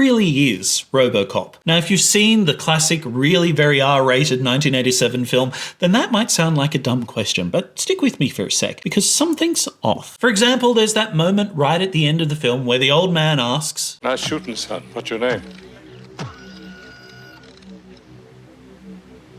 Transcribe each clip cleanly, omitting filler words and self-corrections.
really is RoboCop? Now, if you've seen the classic, really very R-rated 1987 film, then that might sound like a dumb question, but stick with me for a sec, because something's off. For example, there's that moment right at the end of the film where the old man asks, "Nice shooting, son. What's your name?"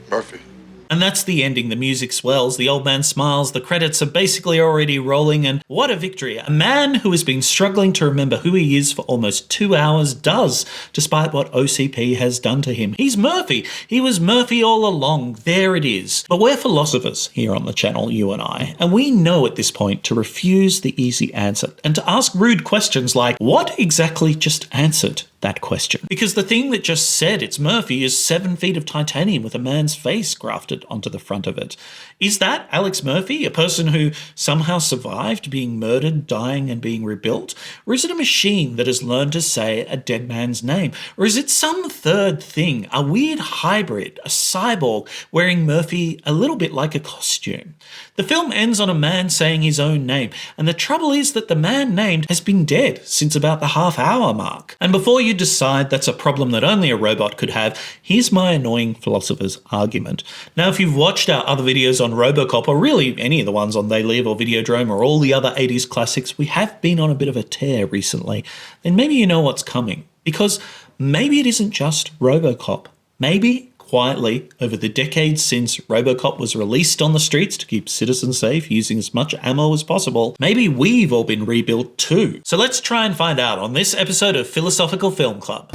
"Murphy." And that's the ending. The music swells, the old man smiles, the credits are basically already rolling, and what a victory. A man who has been struggling to remember who he is for almost 2 hours does, despite what OCP has done to him. He's Murphy. He was Murphy all along. There it is. But we're philosophers here on the channel, you and I, and we know at this point to refuse the easy answer and to ask rude questions like, what exactly just answered that question? Because the thing that just said it's Murphy is 7 feet of titanium with a man's face grafted onto the front of it. Is that Alex Murphy, a person who somehow survived being murdered, dying and being rebuilt? Or is it a machine that has learned to say a dead man's name? Or is it some third thing, a weird hybrid, a cyborg wearing Murphy a little bit like a costume? The film ends on a man saying his own name, and the trouble is that the man named has been dead since about the half-hour mark. And before you decide that's a problem that only a robot could have, here's my annoying philosopher's argument. Now, if you've watched our other videos on RoboCop, or really any of the ones on They Live or Videodrome or all the other 80s classics, we have been on a bit of a tear recently, then maybe you know what's coming. Because maybe it isn't just RoboCop. Maybe, quietly, over the decades since RoboCop was released on the streets to keep citizens safe using as much ammo as possible, maybe we've all been rebuilt too. So let's try and find out on this episode of Philosophical Film Club.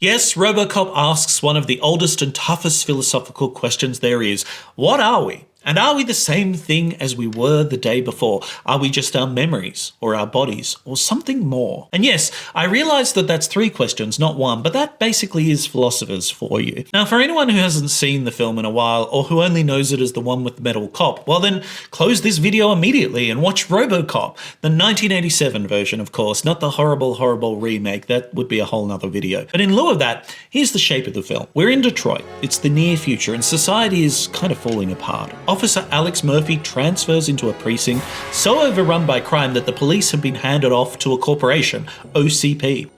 Yes, RoboCop asks one of the oldest and toughest philosophical questions there is. What are we? And are we the same thing as we were the day before? Are we just our memories, or our bodies, or something more? And yes, I realise that that's 3 questions, not 1, but that basically is philosophers for you. Now, for anyone who hasn't seen the film in a while, or who only knows it as the one with the metal cop, well then, close this video immediately and watch RoboCop, the 1987 version, of course, not the horrible, horrible remake. That would be a whole nother video. But in lieu of that, here's the shape of the film. We're in Detroit. It's the near future, and society is kind of falling apart. Officer Alex Murphy transfers into a precinct so overrun by crime that the police have been handed off to a corporation, OCP.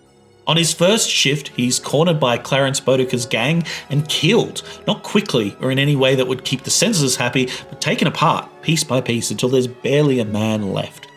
On his first shift, he's cornered by Clarence Bodica's gang and killed, not quickly or in any way that would keep the censors happy, but taken apart piece by piece until there's barely a man left.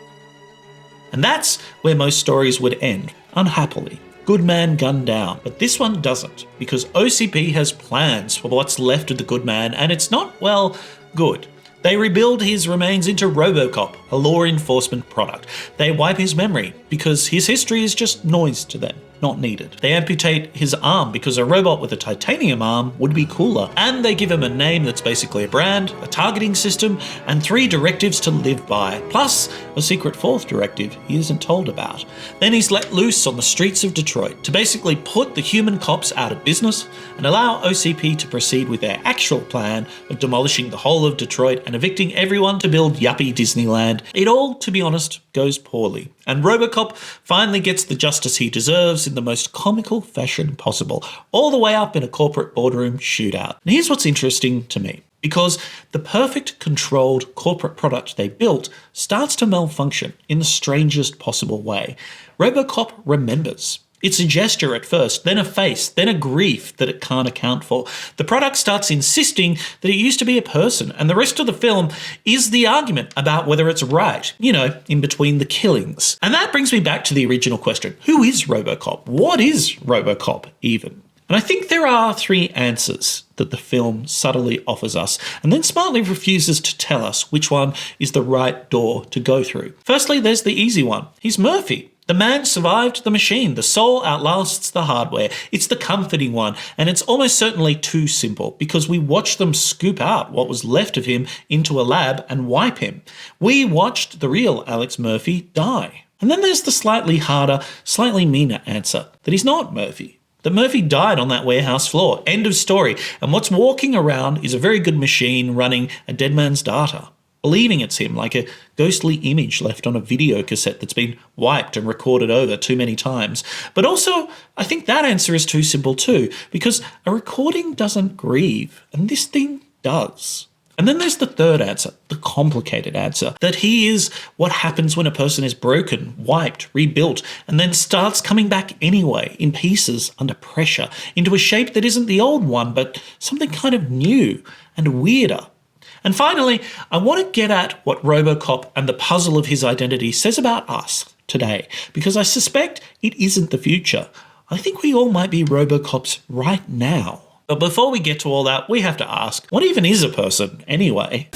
And that's where most stories would end, unhappily. Good man gunned down. But this one doesn't, because OCP has plans for what's left of the good man, and it's not, well, good. They rebuild his remains into RoboCop, a law enforcement product. They wipe his memory, because his history is just noise to them, not needed. They amputate his arm, because a robot with a titanium arm would be cooler. And they give him a name that's basically a brand, a targeting system, and 3 directives to live by, plus a secret 4th directive he isn't told about. Then he's let loose on the streets of Detroit to basically put the human cops out of business and allow OCP to proceed with their actual plan of demolishing the whole of Detroit and evicting everyone to build yuppie Disneyland. It all, to be honest, goes poorly. And RoboCop finally gets the justice he deserves in the most comical fashion possible, all the way up in a corporate boardroom shootout. And here's what's interesting to me. Because the perfect controlled corporate product they built starts to malfunction in the strangest possible way. RoboCop remembers. It's a gesture at first, then a face, then a grief that it can't account for. The product starts insisting that it used to be a person, and the rest of the film is the argument about whether it's right, you know, in between the killings. And that brings me back to the original question. Who is RoboCop? What is RoboCop, even? And I think there are 3 answers that the film subtly offers us, and then smartly refuses to tell us which one is the right door to go through. Firstly, there's the easy one. He's Murphy. The man survived the machine. The soul outlasts the hardware. It's the comforting one, and it's almost certainly too simple, because we watched them scoop out what was left of him into a lab and wipe him. We watched the real Alex Murphy die. And then there's the slightly harder, slightly meaner answer, that he's not Murphy. That Murphy died on that warehouse floor. End of story. And what's walking around is a very good machine running a dead man's data, believing it's him, like a ghostly image left on a video cassette that's been wiped and recorded over too many times. But also, I think that answer is too simple too, because a recording doesn't grieve, and this thing does. And then there's the third answer, the complicated answer, that he is what happens when a person is broken, wiped, rebuilt, and then starts coming back anyway, in pieces, under pressure, into a shape that isn't the old one, but something kind of new and weirder. And finally, I want to get at what RoboCop and the puzzle of his identity says about us today, because I suspect it isn't the future. I think we all might be RoboCops right now. But before we get to all that, we have to ask, what even is a person anyway?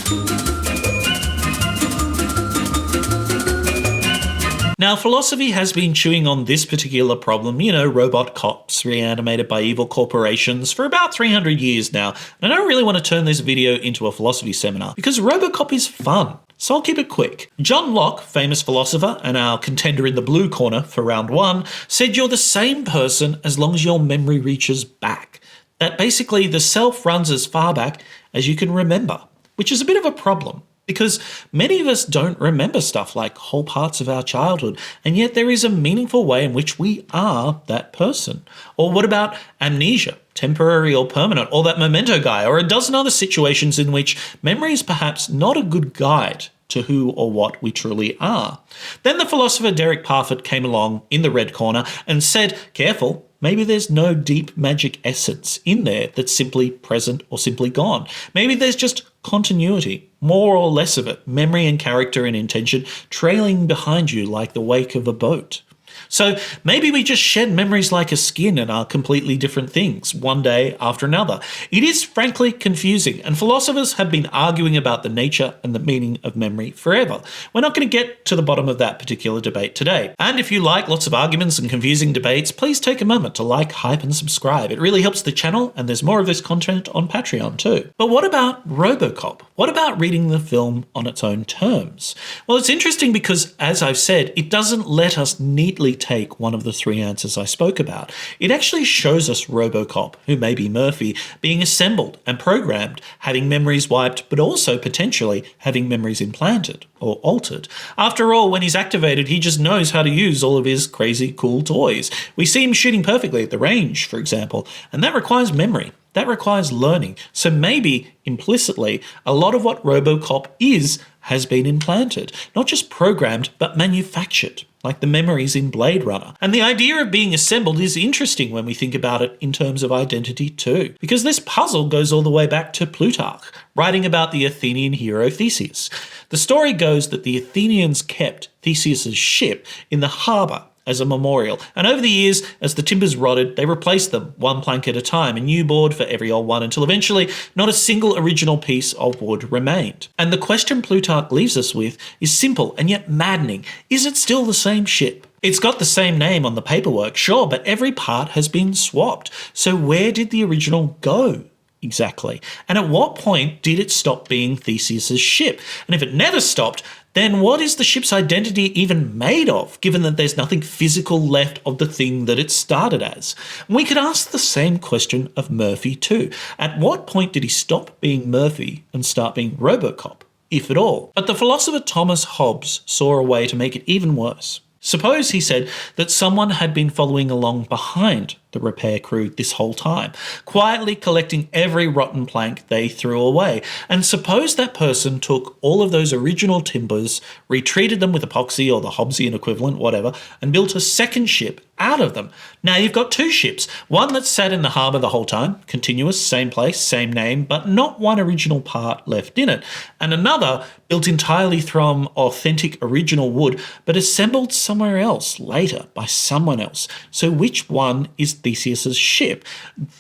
Now, philosophy has been chewing on this particular problem, robot cops reanimated by evil corporations for about 300 years now. And I don't really want to turn this video into a philosophy seminar because RoboCop is fun. So I'll keep it quick. John Locke, famous philosopher and our contender in the blue corner for round one, said you're the same person as long as your memory reaches back. That basically the self runs as far back as you can remember, which is a bit of a problem. Because many of us don't remember stuff like whole parts of our childhood, and yet there is a meaningful way in which we are that person. Or what about amnesia, temporary or permanent, or that memento guy, or a dozen other situations in which memory is perhaps not a good guide to who or what we truly are. Then the philosopher Derek Parfit came along in the red corner and said, careful, maybe there's no deep magic essence in there that's simply present or simply gone. Maybe there's just continuity, more or less of it, memory and character and intention trailing behind you like the wake of a boat. So maybe we just shed memories like a skin and are completely different things, one day after another. It is frankly confusing, and philosophers have been arguing about the nature and the meaning of memory forever. We're not going to get to the bottom of that particular debate today. And if you like lots of arguments and confusing debates, please take a moment to like, hype, and subscribe. It really helps the channel, and there's more of this content on Patreon too. But what about RoboCop? What about reading the film on its own terms? Well, it's interesting because, as I've said, it doesn't let us neatly take one of the three answers I spoke about. It actually shows us RoboCop, who may be Murphy, being assembled and programmed, having memories wiped, but also potentially having memories implanted or altered. After all, when he's activated, he just knows how to use all of his crazy cool toys. We see him shooting perfectly at the range, for example, and that requires memory. That requires learning. So maybe, implicitly, a lot of what RoboCop is has been implanted. Not just programmed, but manufactured, like the memories in Blade Runner. And the idea of being assembled is interesting when we think about it in terms of identity too, because this puzzle goes all the way back to Plutarch, writing about the Athenian hero Theseus. The story goes that the Athenians kept Theseus's ship in the harbour as a memorial. And over the years, as the timbers rotted, they replaced them one plank at a time, a new board for every old one, until eventually not a single original piece of wood remained. And the question Plutarch leaves us with is simple and yet maddening. Is it still the same ship? It's got the same name on the paperwork, sure, but every part has been swapped. So where did the original go? Exactly. And at what point did it stop being Theseus's ship? And if it never stopped, then what is the ship's identity even made of, given that there's nothing physical left of the thing that it started as? And we could ask the same question of Murphy too. At what point did he stop being Murphy and start being RoboCop, if at all? But the philosopher Thomas Hobbes saw a way to make it even worse. Suppose, he said, that someone had been following along behind the repair crew this whole time, quietly collecting every rotten plank they threw away. And suppose that person took all of those original timbers, retreated them with epoxy or the Hobbesian equivalent, whatever, and built a second ship out of them. Now you've got two ships, one that sat in the harbour the whole time, continuous, same place, same name, but not one original part left in it, and another built entirely from authentic original wood, but assembled somewhere else later by someone else. So which one is Theseus's ship?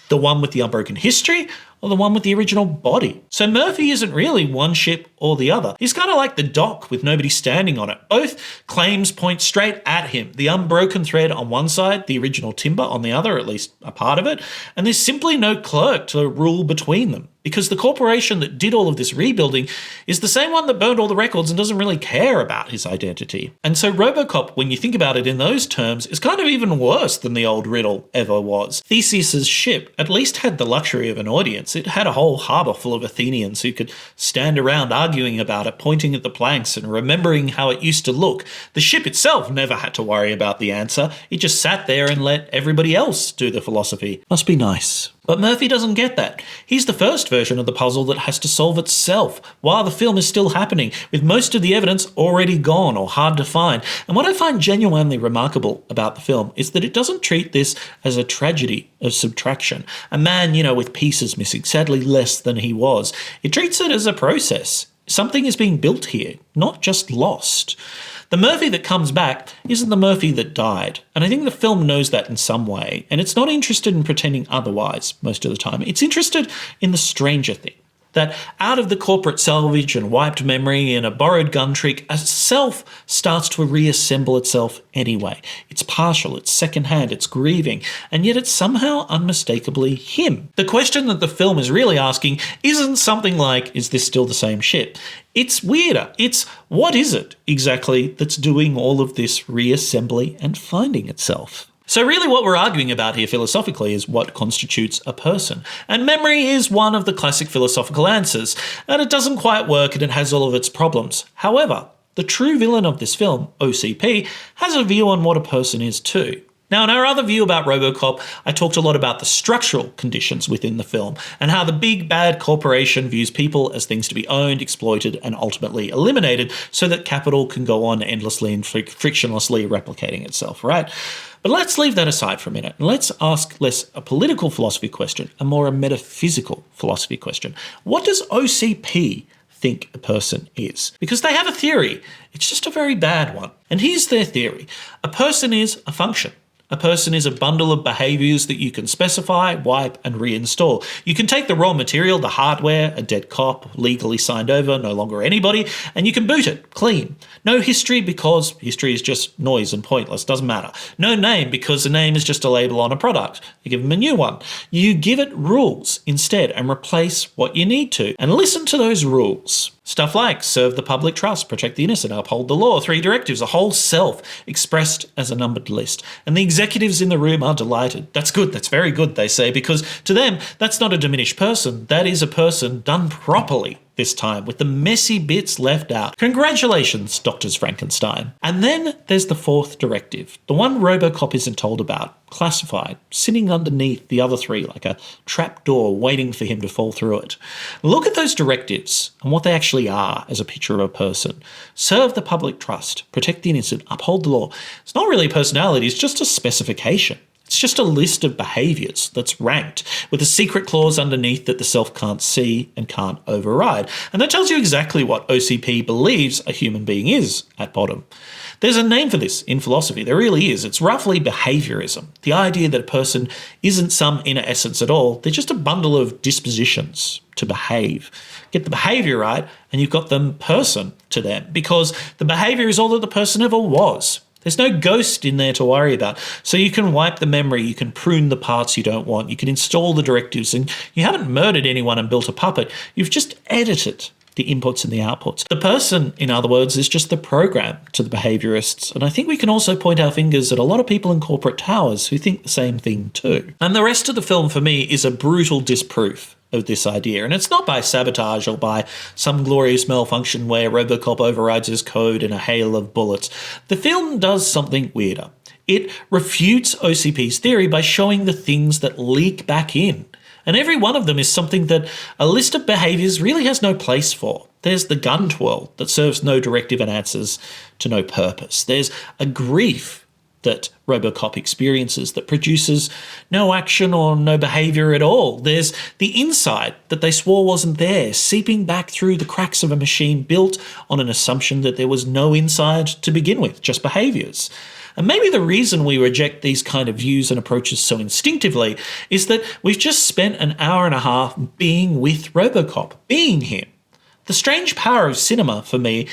The one with the unbroken history, or the one with the original body? So Murphy isn't really one ship or the other. He's kind of like the dock with nobody standing on it. Both claims point straight at him. The unbroken thread on one side, the original timber on the other, at least a part of it, and there's simply no clerk to rule between them. Because the corporation that did all of this rebuilding is the same one that burned all the records and doesn't really care about his identity. And so RoboCop, when you think about it in those terms, is kind of even worse than the old riddle ever was. Theseus's ship at least had the luxury of an audience. It had a whole harbour full of Athenians who could stand around arguing about it, pointing at the planks and remembering how it used to look. The ship itself never had to worry about the answer. It just sat there and let everybody else do the philosophy. Must be nice. But Murphy doesn't get that. He's the first version of the puzzle that has to solve itself while the film is still happening, with most of the evidence already gone or hard to find. And what I find genuinely remarkable about the film is that it doesn't treat this as a tragedy of subtraction. A man, with pieces missing, sadly less than he was. It treats it as a process. Something is being built here, not just lost. The Murphy that comes back isn't the Murphy that died, and I think the film knows that in some way, and it's not interested in pretending otherwise most of the time. It's interested in the stranger thing, that out of the corporate salvage and wiped memory and a borrowed gun trick, a self starts to reassemble itself anyway. It's partial, it's secondhand, it's grieving, and yet it's somehow unmistakably him. The question that the film is really asking isn't something like, is this still the same shit? It's weirder. It's, what is it exactly that's doing all of this reassembly and finding itself? So really what we're arguing about here philosophically is what constitutes a person. And memory is one of the classic philosophical answers, and it doesn't quite work and it has all of its problems. However, the true villain of this film, OCP, has a view on what a person is too. Now, in our other view about RoboCop, I talked a lot about the structural conditions within the film and how the big bad corporation views people as things to be owned, exploited, and ultimately eliminated so that capital can go on endlessly and frictionlessly replicating itself, right? But let's leave that aside for a minute and let's ask less a political philosophy question and more a metaphysical philosophy question. What does OCP think a person is? Because they have a theory. It's just a very bad one. And here's their theory. A person is a function. A person is a bundle of behaviours that you can specify, wipe, and reinstall. You can take the raw material, the hardware, a dead cop, legally signed over, no longer anybody, and you can boot it clean. No history because history is just noise and pointless, doesn't matter. No name because the name is just a label on a product. You give them a new one. You give it rules instead and replace what you need to. And listen to those rules. Stuff like serve the public trust, protect the innocent, uphold the law, 3 directives, a whole self expressed as a numbered list. And the executives in the room are delighted. That's good, that's very good, they say, because to them, that's not a diminished person. That is a person done properly this time, with the messy bits left out. Congratulations, Drs. Frankenstein. And then there's the 4th directive, the one RoboCop isn't told about, classified, sitting underneath the other 3 like a trapdoor waiting for him to fall through it. Look at those directives and what they actually are as a picture of a person. Serve the public trust, protect the innocent, uphold the law. It's not really a personality, it's just a specification. It's just a list of behaviours that's ranked with a secret clause underneath that the self can't see and can't override. And that tells you exactly what OCP believes a human being is at bottom. There's a name for this in philosophy, there really is. It's roughly behaviourism, the idea that a person isn't some inner essence at all, they're just a bundle of dispositions to behave. Get the behaviour right and you've got the person to them, because the behaviour is all that the person ever was. There's no ghost in there to worry about. So you can wipe the memory, you can prune the parts you don't want, you can install the directives, and you haven't murdered anyone and built a puppet, you've just edited the inputs and the outputs. The person, in other words, is just the program to the behaviourists. And I think we can also point our fingers at a lot of people in corporate towers who think the same thing too. And the rest of the film for me is a brutal disproof of this idea. And it's not by sabotage or by some glorious malfunction where RoboCop overrides his code in a hail of bullets. The film does something weirder. It refutes OCP's theory by showing the things that leak back in. And every one of them is something that a list of behaviours really has no place for. There's the gun twirl that serves no directive and answers to no purpose. There's a grief that RoboCop experiences that produces no action or no behaviour at all. There's the inside that they swore wasn't there, seeping back through the cracks of a machine built on an assumption that there was no inside to begin with, just behaviours. And maybe the reason we reject these kind of views and approaches so instinctively is that we've just spent an hour and a half being with RoboCop, being him. The strange power of cinema, for me,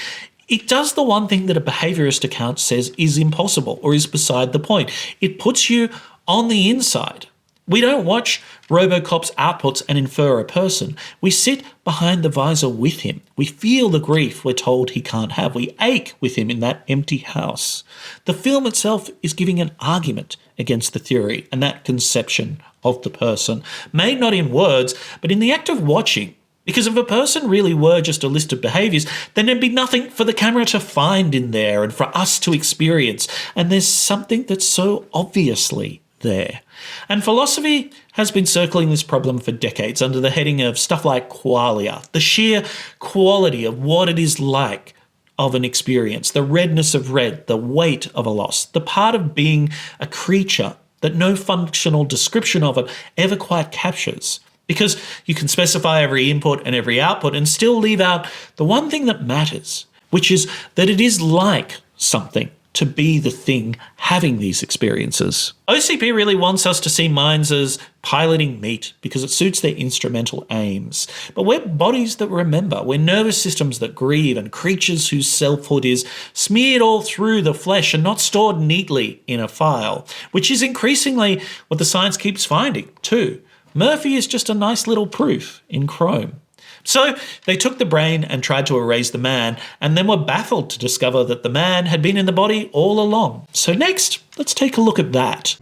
it does the one thing that a behaviourist account says is impossible or is beside the point. It puts you on the inside. We don't watch RoboCop's outputs and infer a person. We sit behind the visor with him. We feel the grief we're told he can't have. We ache with him in that empty house. The film itself is giving an argument against the theory and that conception of the person, made not in words, but in the act of watching. Because if a person really were just a list of behaviours, then there'd be nothing for the camera to find in there and for us to experience. And there's something that's so obviously there. And philosophy has been circling this problem for decades under the heading of stuff like qualia, the sheer quality of what it is like of an experience, the redness of red, the weight of a loss, the part of being a creature that no functional description of it ever quite captures. Because you can specify every input and every output and still leave out the one thing that matters, which is that it is like something to be the thing having these experiences. OCP really wants us to see minds as piloting meat because it suits their instrumental aims. But we're bodies that remember, we're nervous systems that grieve, and creatures whose selfhood is smeared all through the flesh and not stored neatly in a file, which is increasingly what the science keeps finding too. Murphy is just a nice little proof in Chrome. So they took the brain and tried to erase the man, and then were baffled to discover that the man had been in the body all along. So next, let's take a look at that.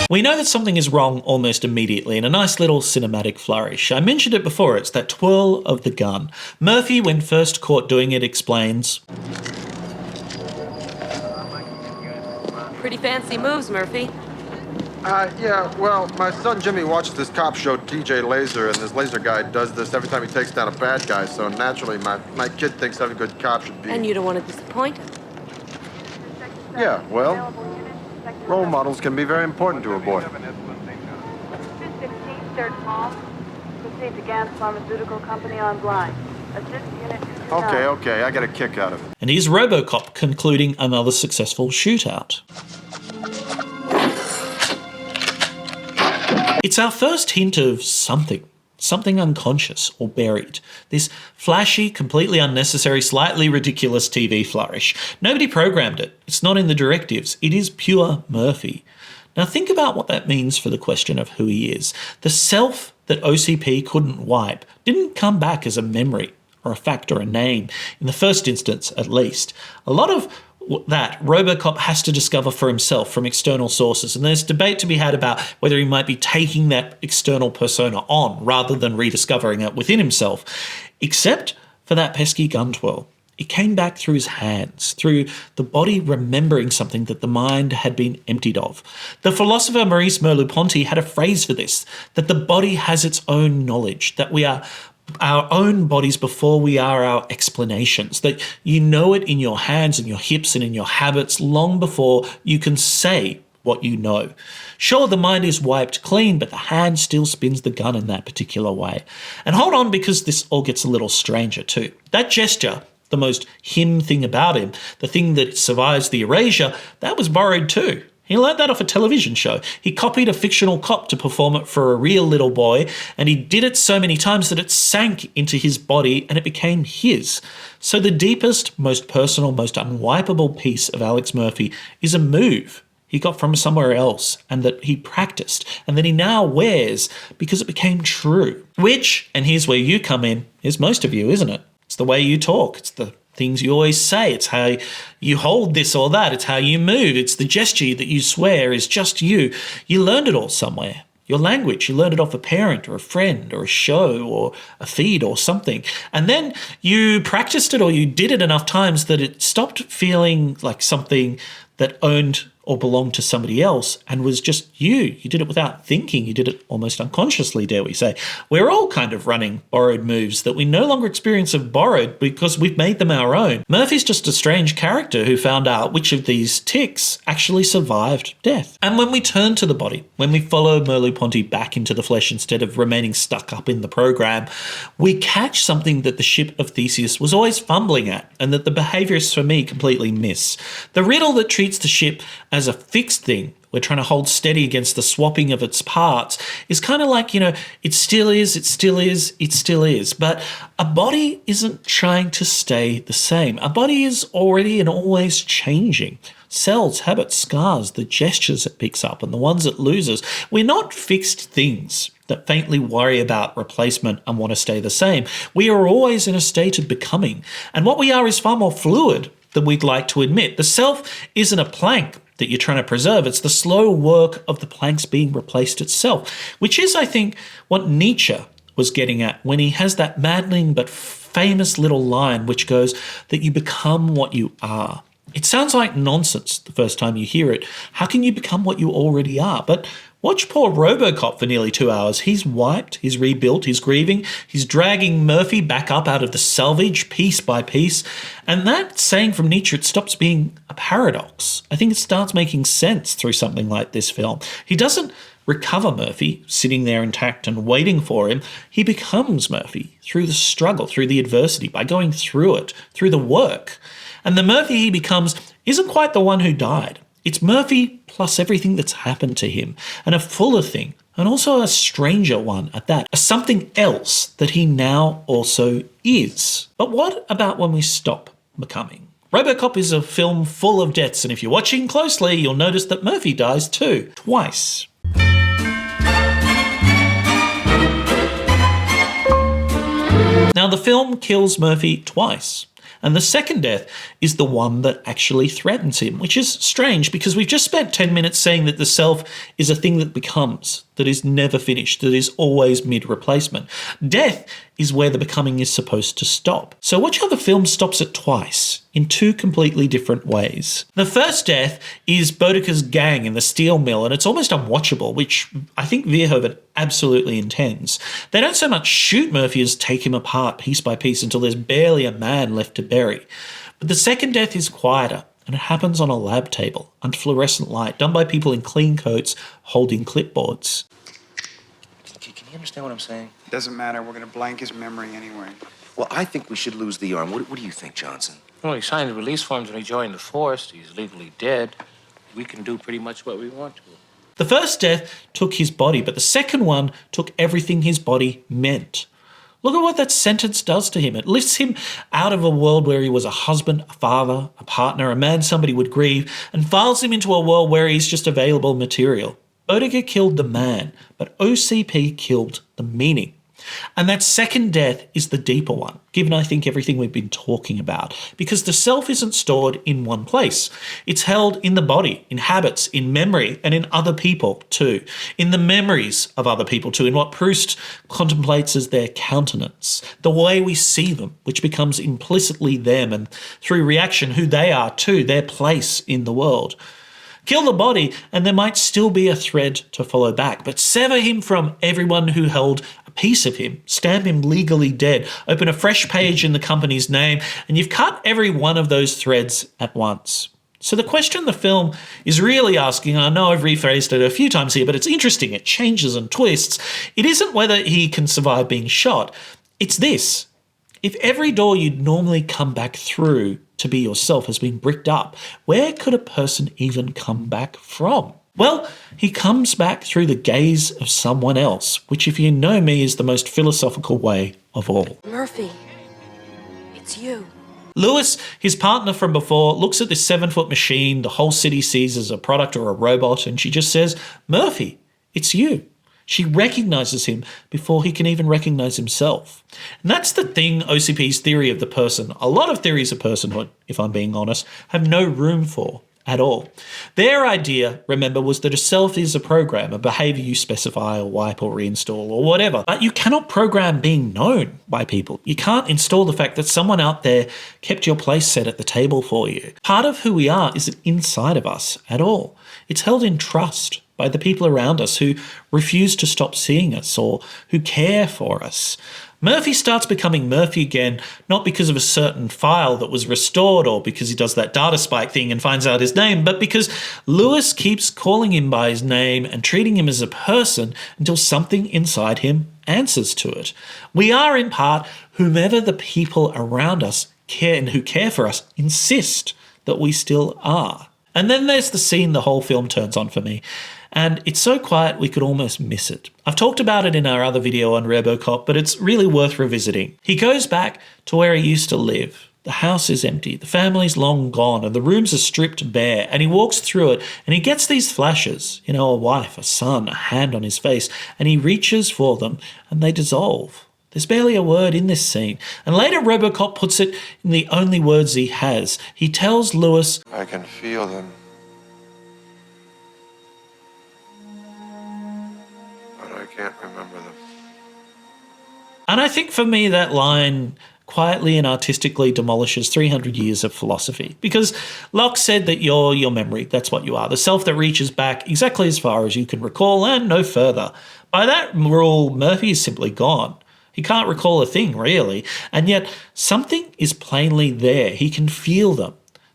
We know that something is wrong almost immediately in a nice little cinematic flourish. I mentioned it before, it's that twirl of the gun. Murphy, when first caught doing it, explains, "Pretty fancy moves, Murphy." Yeah, well, my son Jimmy watches this cop show, TJ Laser, and this laser guy does this every time he takes down a bad guy, so naturally my kid thinks every good cop should be... And you don't want to disappoint him. Yeah, well, role models can be very important to a boy. 216, third mall. Proceed to Gans Pharmaceutical Company on blind. Assist unit 229. Okay, I get a kick out of it. and here's RoboCop concluding another successful shootout. It's our first hint of something unconscious or buried. This flashy, completely unnecessary, slightly ridiculous TV flourish. Nobody programmed it. It's not in the directives. It is pure Murphy. Now think about what that means for the question of who he is. The self that OCP couldn't wipe didn't come back as a memory or a fact or a name, in the first instance at least. A lot of that RoboCop has to discover for himself from external sources, and there's debate to be had about whether he might be taking that external persona on rather than rediscovering it within himself, except for that pesky gun twirl. It came back through his hands, through the body remembering something that the mind had been emptied of. The philosopher Maurice Merleau-Ponty had a phrase for this, that the body has its own knowledge, that we are our own bodies before we are our explanations, that you know it in your hands and your hips and in your habits long before you can say what you know. Sure, the mind is wiped clean, but the hand still spins the gun in that particular way. And hold on, because this all gets a little stranger too. That gesture, the most him thing about him, the thing that survives the erasure, that was borrowed too. He learned that off a television show. He copied a fictional cop to perform it for a real little boy, and he did it so many times that it sank into his body and it became his. So the deepest, most personal, most unwipeable piece of Alex Murphy is a move he got from somewhere else and that he practiced and that he now wears because it became true. Which, and here's where you come in, is most of you, isn't it? It's the way you talk. It's the things you always say. It's how you hold this or that. It's how you move. It's the gesture that you swear is just you. You learned it all somewhere. Your language, you learned it off a parent or a friend or a show or a feed or something. And then you practiced it or you did it enough times that it stopped feeling like something that owned or belonged to somebody else and was just you. You did it without thinking. You did it almost unconsciously, dare we say. We're all kind of running borrowed moves that we no longer experience as borrowed because we've made them our own. Murphy's just a strange character who found out which of these tics actually survived death. And when we turn to the body, when we follow Merleau-Ponty back into the flesh instead of remaining stuck up in the program, we catch something that the ship of Theseus was always fumbling at and that the behaviourists for me completely miss. The riddle that treats the ship as a fixed thing we're trying to hold steady against the swapping of its parts is kind of like, it still is, it still is, it still is. But a body isn't trying to stay the same. A body is already and always changing. Cells, habits, scars, the gestures it picks up and the ones it loses. We're not fixed things that faintly worry about replacement and want to stay the same. We are always in a state of becoming. And what we are is far more fluid than we'd like to admit. The self isn't a plank that you're trying to preserve. It's the slow work of the planks being replaced itself, which is, I think, what Nietzsche was getting at when he has that maddening but famous little line which goes that you become what you are. It sounds like nonsense the first time you hear it. How can you become what you already are? But watch poor RoboCop for nearly 2 hours. He's wiped, he's rebuilt, he's grieving, he's dragging Murphy back up out of the salvage piece by piece. And that saying from Nietzsche, it stops being a paradox. I think it starts making sense through something like this film. He doesn't recover Murphy, sitting there intact and waiting for him. He becomes Murphy through the struggle, through the adversity, by going through it, through the work. And the Murphy he becomes isn't quite the one who died. It's Murphy plus everything that's happened to him, and a fuller thing, and also a stranger one at that, a something else that he now also is. But what about when we stop becoming? RoboCop is a film full of deaths, and if you're watching closely, you'll notice that Murphy dies too, twice. Now, the film kills Murphy twice. And the second death is the one that actually threatens him, which is strange because we've just spent 10 minutes saying that the self is a thing that becomes, that is never finished, that is always mid-replacement. Death is where the becoming is supposed to stop. So watch how the film stops it twice, in two completely different ways. The first death is Boudicca's gang in the steel mill, and it's almost unwatchable, which I think Verhoeven absolutely intends. They don't so much shoot Murphy as take him apart piece by piece until there's barely a man left to bury. But the second death is quieter, and it happens on a lab table, under fluorescent light, done by people in clean coats holding clipboards. Can you understand what I'm saying? It doesn't matter. We're going to blank his memory anyway. Well, I think we should lose the arm. What do you think, Johnson? Well, he signed the release forms when he joined the force. He's legally dead. We can do pretty much what we want to. The first death took his body, but the second one took everything his body meant. Look at what that sentence does to him. It lifts him out of a world where he was a husband, a father, a partner, a man somebody would grieve, and files him into a world where he's just available material. Boudicca killed the man, but OCP killed the meaning. And that second death is the deeper one, given I think everything we've been talking about, because the self isn't stored in one place. It's held in the body, in habits, in memory, and in other people too. In the memories of other people too, in what Proust contemplates as their countenance, the way we see them, which becomes implicitly them, and through reaction who they are too, their place in the world. Kill the body, and there might still be a thread to follow back, but sever him from everyone who held a piece of him, stamp him legally dead, open a fresh page in the company's name, and you've cut every one of those threads at once. So the question the film is really asking, I know I've rephrased it a few times here, but it's interesting, it changes and twists. It isn't whether he can survive being shot, it's this. If every door you'd normally come back through to be yourself has been bricked up, where could a person even come back from? Well, he comes back through the gaze of someone else, which if you know me is the most philosophical way of all. Murphy, it's you. Lewis, his partner from before, looks at this 7-foot machine the whole city sees as a product or a robot, and she just says, Murphy, it's you. She recognises him before he can even recognise himself. And that's the thing OCP's theory of the person, a lot of theories of personhood, if I'm being honest, have no room for at all. Their idea, remember, was that a self is a program, a behaviour you specify or wipe or reinstall or whatever. But you cannot program being known by people. You can't install the fact that someone out there kept your place set at the table for you. Part of who we are isn't inside of us at all. It's held in trust by the people around us who refuse to stop seeing us or who care for us. Murphy starts becoming Murphy again, not because of a certain file that was restored or because he does that data spike thing and finds out his name, but because Lewis keeps calling him by his name and treating him as a person until something inside him answers to it. We are in part whomever the people around us care and who care for us insist that we still are. And then there's the scene the whole film turns on for me. And it's so quiet we could almost miss it. I've talked about it in our other video on RoboCop, but it's really worth revisiting. He goes back to where he used to live. The house is empty, the family's long gone, and the rooms are stripped bare, and he walks through it, and he gets these flashes, a wife, a son, a hand on his face, and he reaches for them, and they dissolve. There's barely a word in this scene. And later RoboCop puts it in the only words he has. He tells Lewis, I can feel them. But I can't remember them. and I think for me that line quietly and artistically demolishes 300 years of philosophy. Because Locke said that you're your memory, that's what you are, the self that reaches back exactly as far as you can recall and no further. By that rule, Murphy is simply gone. He can't recall a thing, really, and yet something is plainly there. He can feel them.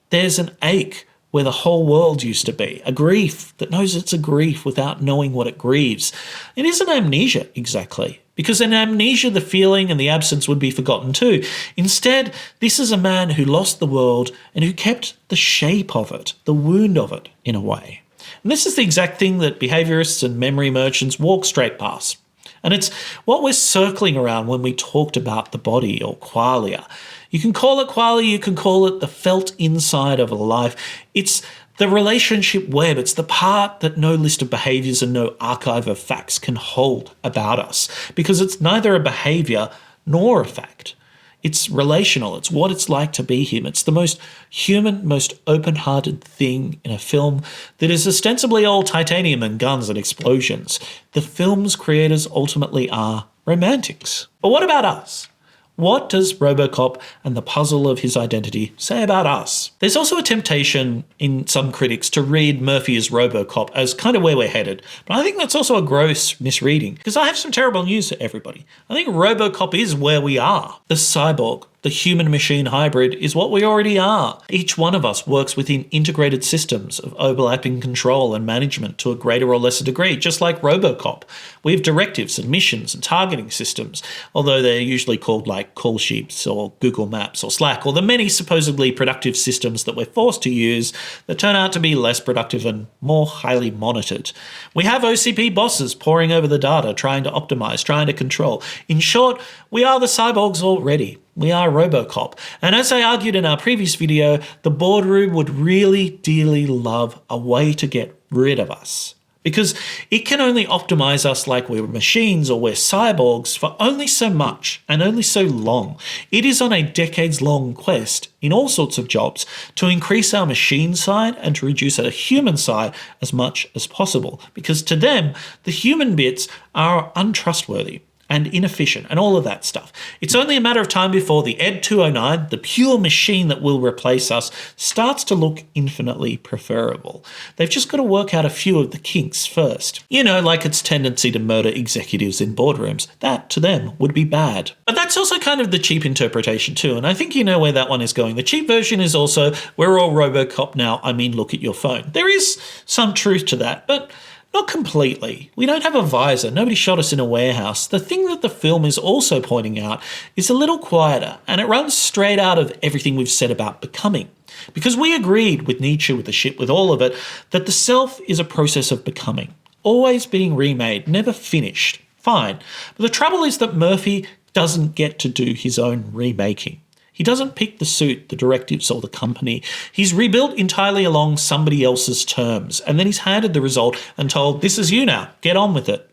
There's an ache where the whole world used to be, a grief that knows it's a grief without knowing what it grieves. It isn't amnesia, exactly, because in amnesia the feeling and the absence would be forgotten too. Instead, this is a man who lost the world and who kept the shape of it, the wound of it, in a way. And this is the exact thing that behaviourists and memory merchants walk straight past. And it's what we're circling around when we talked about the body or qualia. You can call it qualia, you can call it the felt inside of a life. It's the relationship web. It's the part that no list of behaviours and no archive of facts can hold about us, because it's neither a behaviour nor a fact. It's relational. It's what it's like to be him. It's the most human, most open-hearted thing in a film that is ostensibly all titanium and guns and explosions. The film's creators ultimately are romantics. But what about us? What does RoboCop and the puzzle of his identity say about us? There's also a temptation in some critics to read Murphy as RoboCop as kind of where we're headed. But I think that's also a gross misreading, because I have some terrible news for everybody. I think RoboCop is where we are. The cyborg, the human-machine hybrid, is what we already are. Each one of us works within integrated systems of overlapping control and management to a greater or lesser degree, just like RoboCop. We have directives and missions and targeting systems, although they're usually called like call sheets or Google Maps or Slack, or the many supposedly productive systems that we're forced to use that turn out to be less productive and more highly monitored. We have OCP bosses poring over the data, trying to optimize, trying to control. In short, we are the cyborgs already. We are RoboCop. And as I argued in our previous video, the boardroom would really dearly love a way to get rid of us, because it can only optimize us like we're machines or we're cyborgs for only so much and only so long. It is on a decades-long quest in all sorts of jobs to increase our machine side and to reduce our human side as much as possible, because to them, the human bits are untrustworthy and inefficient and all of that stuff. It's only a matter of time before the Ed 209, the pure machine that will replace us, starts to look infinitely preferable. They've just got to work out a few of the kinks first. You know, like its tendency to murder executives in boardrooms. That, to them, would be bad. But that's also kind of the cheap interpretation too, and I think you know where that one is going. The cheap version is also, we're all RoboCop now, I mean look at your phone. There is some truth to that, but not completely. We don't have a visor. Nobody shot us in a warehouse. The thing that the film is also pointing out is a little quieter, and it runs straight out of everything we've said about becoming. Because we agreed with Nietzsche, with the ship, with all of it, that the self is a process of becoming, always being remade, never finished. Fine. But the trouble is that Murphy doesn't get to do his own remaking. He doesn't pick the suit, the directives, or the company. He's rebuilt entirely along somebody else's terms, and then he's handed the result and told, this is you now, get on with it.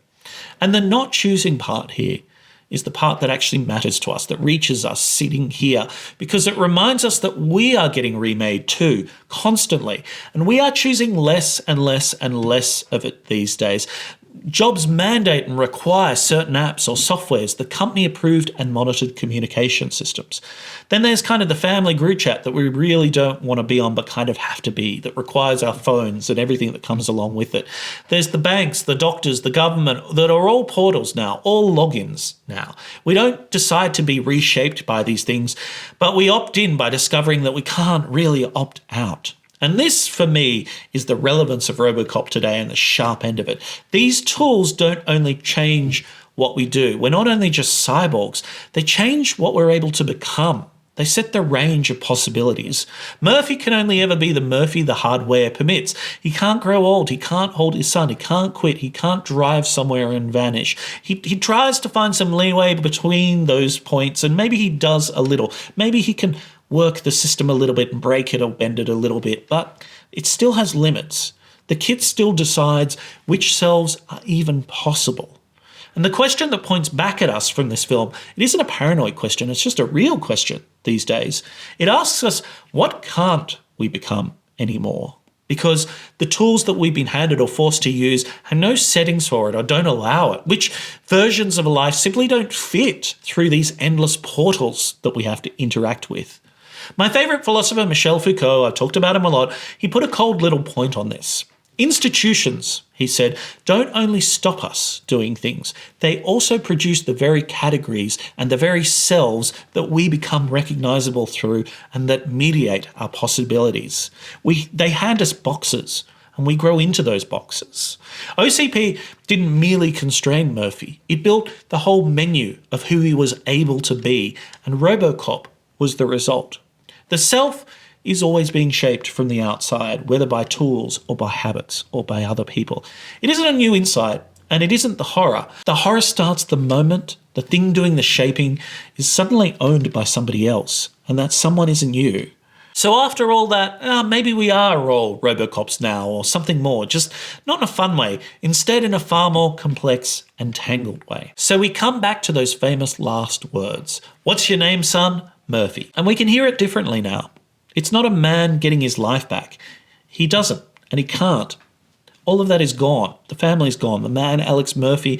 And the not choosing part here is the part that actually matters to us, that reaches us sitting here, because it reminds us that we are getting remade too, constantly, and we are choosing less and less and less of it these days. Jobs mandate and require certain apps or softwares, the company-approved and monitored communication systems. Then there's kind of the family group chat that we really don't want to be on but kind of have to be, that requires our phones and everything that comes along with it. There's the banks, the doctors, the government, that are all portals now, all logins now. We don't decide to be reshaped by these things, but we opt in by discovering that we can't really opt out. And this, for me, is the relevance of RoboCop today and the sharp end of it. These tools don't only change what we do. We're not only just cyborgs, they change what we're able to become. They set the range of possibilities. Murphy can only ever be the Murphy the hardware permits. He can't grow old, he can't hold his son, he can't quit, he can't drive somewhere and vanish. He tries to find some leeway between those points, and maybe he does a little. Maybe he can work the system a little bit and break it or bend it a little bit, but it still has limits. The kit still decides which selves are even possible. And the question that points back at us from this film, it isn't a paranoid question, it's just a real question these days. It asks us, what can't we become anymore? because the tools that we've been handed or forced to use have no settings for it or don't allow it, which versions of life simply don't fit through these endless portals that we have to interact with. My favourite philosopher, Michel Foucault, I've talked about him a lot, he put a cold little point on this. Institutions, he said, don't only stop us doing things, they also produce the very categories and the very selves that we become recognisable through and that mediate our possibilities. They hand us boxes and we grow into those boxes. OCP didn't merely constrain Murphy, it built the whole menu of who he was able to be, and RoboCop was the result. The self is always being shaped from the outside, whether by tools or by habits or by other people. It isn't a new insight, and it isn't the horror. The horror starts the moment the thing doing the shaping is suddenly owned by somebody else, and that someone isn't you. So after all that, maybe we are all RoboCops now, or something more, just not in a fun way, instead in a far more complex and tangled way. So we come back to those famous last words. What's your name, son? Murphy. And we can hear it differently now. It's not a man getting his life back. He doesn't, and he can't. All of that is gone. The family's gone. The man, Alex Murphy,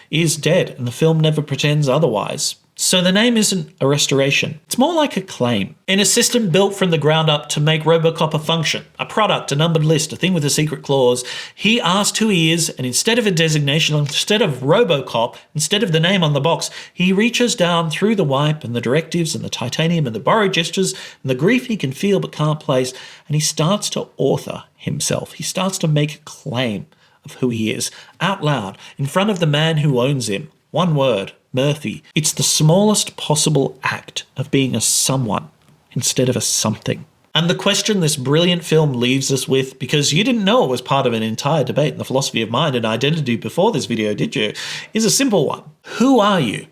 is dead, and the film never pretends otherwise. So the name isn't a restoration. It's more like a claim. In a system built from the ground up to make RoboCop a function, a product, a numbered list, a thing with a secret clause, he asked who he is, and instead of a designation, instead of RoboCop, instead of the name on the box, he reaches down through the wipe and the directives and the titanium and the borrowed gestures and the grief he can feel but can't place, and he starts to author himself. He starts to make a claim of who he is, out loud, in front of the man who owns him. One word. Murphy. It's the smallest possible act of being a someone instead of a something. And the question this brilliant film leaves us with, because you didn't know it was part of an entire debate in the philosophy of mind and identity before this video, did you? Is a simple one. Who are you?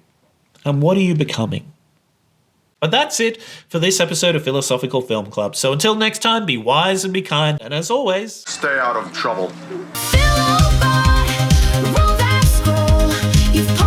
And what are you becoming? But that's it for this episode of Philosophical Film Club. So until next time, be wise and be kind. And as always, Stay out of trouble. Roll that scroll. You've